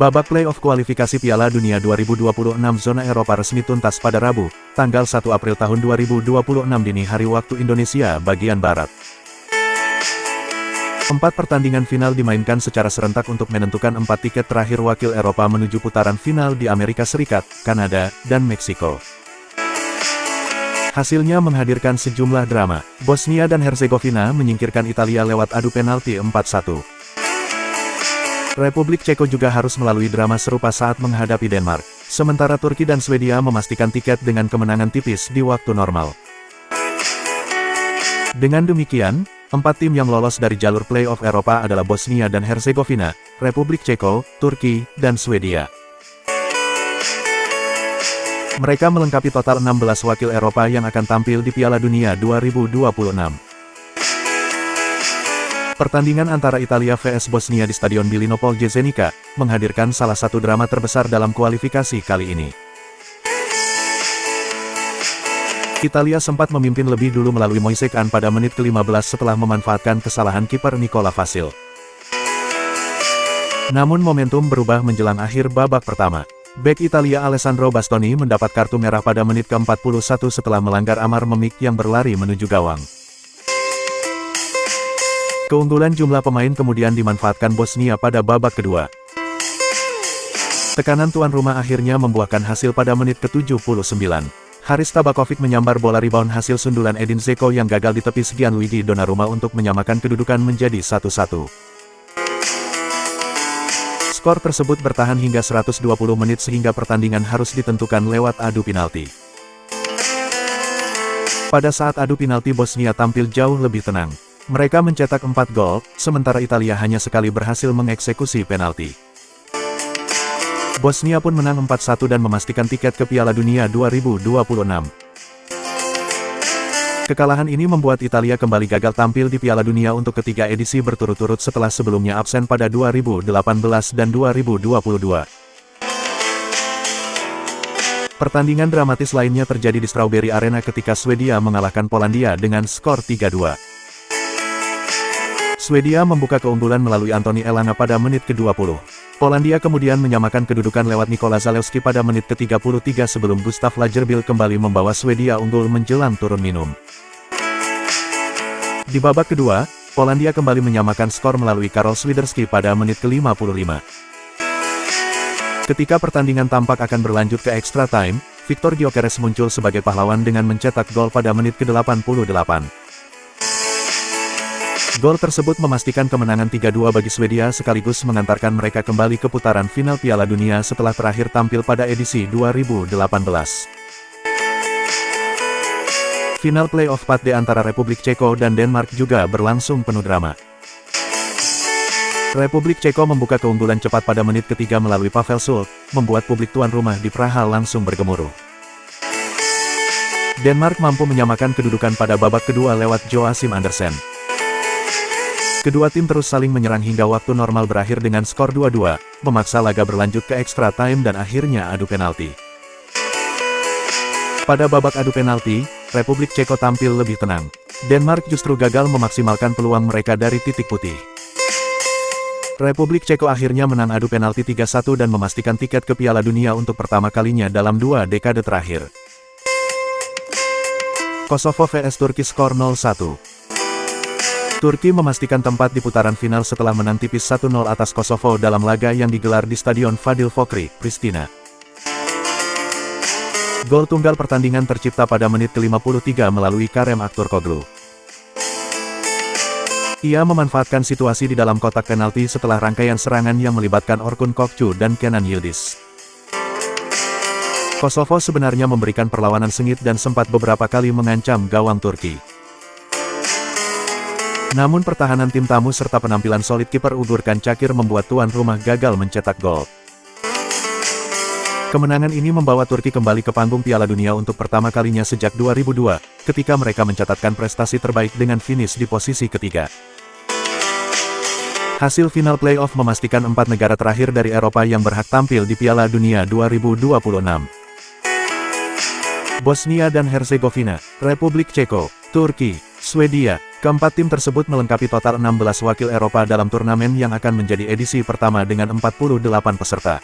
Babak playoff kualifikasi Piala Dunia 2026 zona Eropa resmi tuntas pada Rabu, tanggal 1 April tahun 2026 dini hari waktu Indonesia bagian Barat. 4 pertandingan final dimainkan secara serentak untuk menentukan 4 tiket terakhir wakil Eropa menuju putaran final di Amerika Serikat, Kanada, dan Meksiko. Hasilnya menghadirkan sejumlah drama. Bosnia dan Herzegovina menyingkirkan Italia lewat adu penalti 4-1. Republik Ceko juga harus melalui drama serupa saat menghadapi Denmark. Sementara Turki dan Swedia memastikan tiket dengan kemenangan tipis di waktu normal. Dengan demikian, 4 tim yang lolos dari jalur playoff Eropa adalah Bosnia dan Herzegovina, Republik Ceko, Turki, dan Swedia. Mereka melengkapi total 16 wakil Eropa yang akan tampil di Piala Dunia 2026. Pertandingan antara Italia vs Bosnia di Stadion Bilino Polje Zenica menghadirkan salah satu drama terbesar dalam kualifikasi kali ini. Italia sempat memimpin lebih dulu melalui Moise Kean pada menit ke-15 setelah memanfaatkan kesalahan kiper Nicola Vasil. Namun momentum berubah menjelang akhir babak pertama. Bek Italia Alessandro Bastoni mendapat kartu merah pada menit ke-41 setelah melanggar Amar Memik yang berlari menuju gawang. Keunggulan jumlah pemain kemudian dimanfaatkan Bosnia pada babak kedua. Tekanan tuan rumah akhirnya membuahkan hasil pada menit ke-79. Haris Tabakovic menyambar bola rebound hasil sundulan Edin Dzeko yang gagal ditepis Gianluigi Donnarumma untuk menyamakan kedudukan menjadi 1-1. Skor tersebut bertahan hingga 120 menit sehingga pertandingan harus ditentukan lewat adu penalti. Pada saat adu penalti Bosnia tampil jauh lebih tenang. Mereka mencetak 4 gol, sementara Italia hanya sekali berhasil mengeksekusi penalti. Bosnia pun menang 4-1 dan memastikan tiket ke Piala Dunia 2026. Kekalahan ini membuat Italia kembali gagal tampil di Piala Dunia untuk ketiga edisi berturut-turut setelah sebelumnya absen pada 2018 dan 2022. Pertandingan dramatis lainnya terjadi di Strawberry Arena ketika Swedia mengalahkan Polandia dengan skor 3-2. Swedia membuka keunggulan melalui Antoni Elanga pada menit ke-20. Polandia kemudian menyamakan kedudukan lewat Nikola Zalewski pada menit ke-33 sebelum Gustav Lagerbielke kembali membawa Swedia unggul menjelang turun minum. Di babak kedua, Polandia kembali menyamakan skor melalui Karol Swiderski pada menit ke-55. Ketika pertandingan tampak akan berlanjut ke extra time, Viktor Gyökeres muncul sebagai pahlawan dengan mencetak gol pada menit ke-88. Gol tersebut memastikan kemenangan 3-2 bagi Swedia sekaligus mengantarkan mereka kembali ke putaran final Piala Dunia setelah terakhir tampil pada edisi 2018. Final playoff 4D antara Republik Ceko dan Denmark juga berlangsung penuh drama. Republik Ceko membuka keunggulan cepat pada menit ketiga melalui Pavel Šult, membuat publik tuan rumah di Praha langsung bergemuruh. Denmark mampu menyamakan kedudukan pada babak kedua lewat Joachim Andersen. Kedua tim terus saling menyerang hingga waktu normal berakhir dengan skor 2-2, memaksa laga berlanjut ke extra time dan akhirnya adu penalti. Pada babak adu penalti, Republik Ceko tampil lebih tenang. Denmark justru gagal memaksimalkan peluang mereka dari titik putih. Republik Ceko akhirnya menang adu penalti 3-1 dan memastikan tiket ke Piala Dunia untuk pertama kalinya dalam 2 dekade terakhir. Kosovo vs Turki skor 0-1. Turki memastikan tempat di putaran final setelah menang tipis 1-0 atas Kosovo dalam laga yang digelar di Stadion Fadil Fokri, Pristina. Gol tunggal pertandingan tercipta pada menit ke-53 melalui Kerem Aktürkoğlu. Ia memanfaatkan situasi di dalam kotak penalti setelah rangkaian serangan yang melibatkan Orkun Kokcu dan Kenan Yildiz. Kosovo sebenarnya memberikan perlawanan sengit dan sempat beberapa kali mengancam gawang Turki. Namun pertahanan tim tamu serta penampilan solid kiper Uğurcan Çakır membuat tuan rumah gagal mencetak gol. Kemenangan ini membawa Turki kembali ke panggung Piala Dunia untuk pertama kalinya sejak 2002, ketika mereka mencatatkan prestasi terbaik dengan finish di posisi ketiga. Hasil final playoff memastikan 4 negara terakhir dari Eropa yang berhak tampil di Piala Dunia 2026. Bosnia dan Herzegovina, Republik Ceko, Turki, Swedia, Keempat tim tersebut melengkapi total 16 wakil Eropa dalam turnamen yang akan menjadi edisi pertama dengan 48 peserta.